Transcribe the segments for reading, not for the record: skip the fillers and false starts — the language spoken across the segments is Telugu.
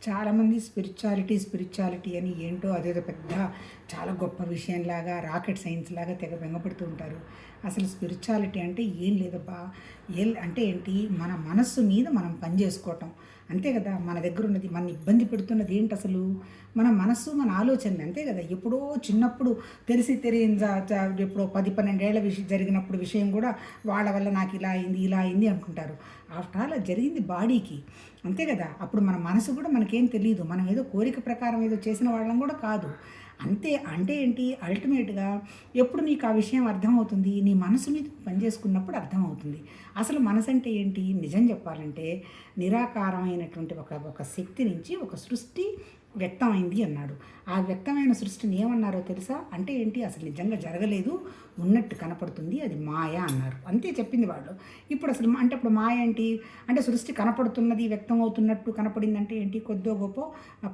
చాలామంది స్పిరిచువాలిటీ అని ఏంటో అదేదో పెద్ద చాలా గొప్ప విషయంలాగా రాకెట్ సైన్స్ లాగా తెగ బెంగపడుతూ ఉంటారు. అసలు స్పిరిచువాలిటీ అంటే ఏం లేదబ్బా. అంటే ఏంటి, మన మనస్సు మీద మనం పని చేసుకోవటం అంతే కదా. మన దగ్గర ఉన్నది, మన ఇబ్బంది పెడుతున్నది ఏంటి అసలు? మన మనస్సు, మన ఆలోచనలు అంతే కదా. ఎప్పుడో చిన్నప్పుడు తెలియని ఎప్పుడో 10-12 ఏళ్ల జరిగినప్పుడు విషయం కూడా వాళ్ళ వల్ల నాకు ఇలా అయింది అనుకుంటారు. ఆఫ్టర్ ఆల్ జరిగింది బాడీకి అంతే కదా. అప్పుడు మన మనసు కూడా మనకేం తెలియదు. మనం ఏదో కోరిక ప్రకారం ఏదో చేసిన వాళ్ళం కూడా కాదు. అంతే. అంటే ఏంటి, అల్టిమేట్గా ఎప్పుడు నీకు ఆ విషయం అర్థమవుతుంది, నీ మనసు మీద పనిచేసుకున్నప్పుడు అర్థమవుతుంది. అసలు మనసు అంటే ఏంటి, నిజం చెప్పాలంటే నిరాకారమైనటువంటి ఒక శక్తి నుంచి ఒక సృష్టి వ్యక్తమైంది అన్నాడు. ఆ వ్యక్తమైన సృష్టిని ఏమన్నారో తెలుసా? అంటే ఏంటి, అసలు నిజంగా జరగలేదు, ఉన్నట్టు కనపడుతుంది, అది మాయ అన్నారు. అంతే చెప్పింది వాళ్ళు. ఇప్పుడు అసలు అంటే ఇప్పుడు మాయ ఏంటి అంటే, సృష్టి కనపడుతున్నది, వ్యక్తం అవుతున్నట్టు కనపడిందంటే ఏంటి, కొద్దో గొప్ప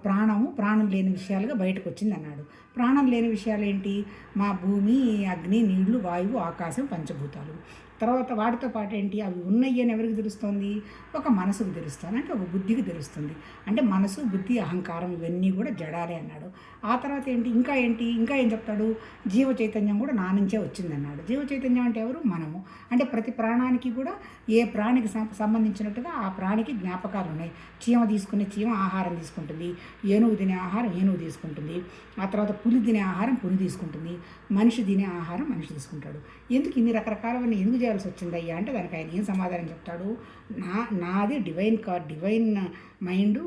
ప్రాణం లేని విషయాలుగా బయటకు వచ్చింది అన్నాడు. ప్రాణం లేని విషయాలు ఏంటి, మా భూమి, అగ్ని, నీళ్లు, వాయువు, ఆకాశం, పంచభూతాలు. తర్వాత వాటితో పాటు ఏంటి, అవి ఉన్నాయి అని ఎవరికి తెలుస్తుంది? ఒక మనసుకు తెలుస్తుంది, అంటే ఒక బుద్ధికి తెలుస్తుంది. అంటే మనసు, బుద్ధి, అహంకారం ఇవన్నీ కూడా జడాలే అన్నాడు. ఆ తర్వాత ఏంటి, ఇంకా ఏం చెప్తాడు, జీవ చైతన్యం కూడా నా నుంచే వచ్చిందన్నాడు. జీవ చైతన్యం అంటే ఎవరు? మనము. అంటే ప్రతి ప్రాణానికి కూడా ఏ ప్రాణికి సంబంధించినట్టుగా ఆ ప్రాణికి జ్ఞాపకాలు ఉన్నాయి. చీమ తీసుకునే చీమ ఆహారం తీసుకుంటుంది, ఏనుగు తినే ఆహారం ఏనుగు తీసుకుంటుంది, ఆ తర్వాత పులి తినే ఆహారం పులి తీసుకుంటుంది, మనిషి తినే ఆహారం మనిషి తీసుకుంటాడు. ఎందుకు ఇన్ని రకరకాలవన్నీ ఎందుకు చేయాల్సి వచ్చింది అయ్యా అంటే, దానికి ఆయన ఏం సమాధానం చెప్తాడు, నాది డివైన్ మైండు,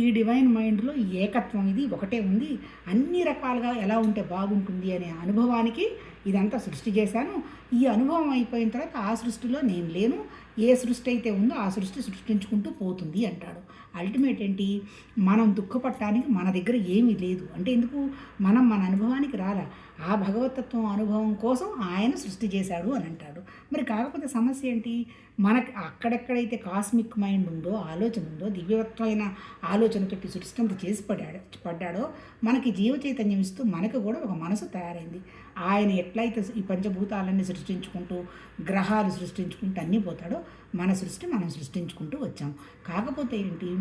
ఈ డివైన్ మైండ్లో ఏకత్వం, ఇది ఒకటే ఉంది, అన్ని రకాలుగా ఎలా ఉంటే బాగుంటుంది అనే అనుభవానికి ఇదంతా సృష్టి చేశాను. ఈ అనుభవం అయిపోయిన తర్వాత ఆ సృష్టిలో నేను లేను, ఏ సృష్టి అయితే ఉందో ఆ సృష్టి సృష్టించుకుంటూ పోతుంది అంటాడు. అల్టిమేట్ ఏంటి, మనం దుఃఖపడటానికి మన దగ్గర ఏమీ లేదు. అంటే ఎందుకు, మన అనుభవానికి రాలా, ఆ భగవతత్వం అనుభవం కోసం ఆయన సృష్టి చేశాడు అని అంటాడు. మరి కాకపోతే సమస్య ఏంటి, మనకి అక్కడెక్కడైతే కాస్మిక్ మైండ్ ఉందో, ఆలోచన ఉందో, దివ్యత్వమైన ఆలోచనతోటి సృష్టి అంతా చేసి పడ్డాడో మనకి జీవ చైతన్యం ఇస్తూ మనకు కూడా ఒక మనసు తయారైంది. ఆయన ఎట్లయితే ఈ పంచభూతాలన్నీ సృష్టించుకుంటూ, గ్రహాలు సృష్టించుకుంటూ అన్నీ పోతాడో, మన సృష్టి మనం సృష్టించుకుంటూ వచ్చాం. కాకపోతే ఏంటి,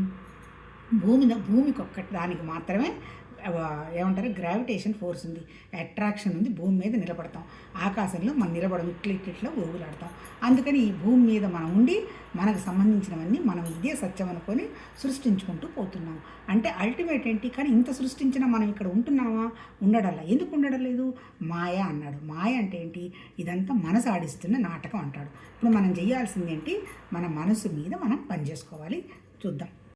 భూమికి ఒక్కటి దానికి మాత్రమే ఏమంటారు, గ్రావిటేషన్ ఫోర్స్ ఉంది, అట్రాక్షన్ ఉంది. భూమి మీద నిలబడతాం, ఆకాశంలో మనం నిలబడం, ఇట్లా ఊగులాడతాం. అందుకని ఈ భూమి మీద మనం ఉండి మనకు సంబంధించినవన్నీ మనం ఇదే సత్యం అనుకొని సృష్టించుకుంటూ పోతున్నాం. అంటే అల్టిమేట్ ఏంటి, కానీ ఇంత సృష్టించినా మనం ఇక్కడ ఉంటున్నామా? ఉండడల్లా. ఎందుకు ఉండడలేదు? మాయ అన్నాడు. మాయ అంటే ఏంటి, ఇదంతా మనసు ఆడిస్తున్న నాటకం అంటాడు. ఇప్పుడు మనం చేయాల్సింది ఏంటి, మన మనసు మీద మనం పనిచేసుకోవాలి. చూద్దాం.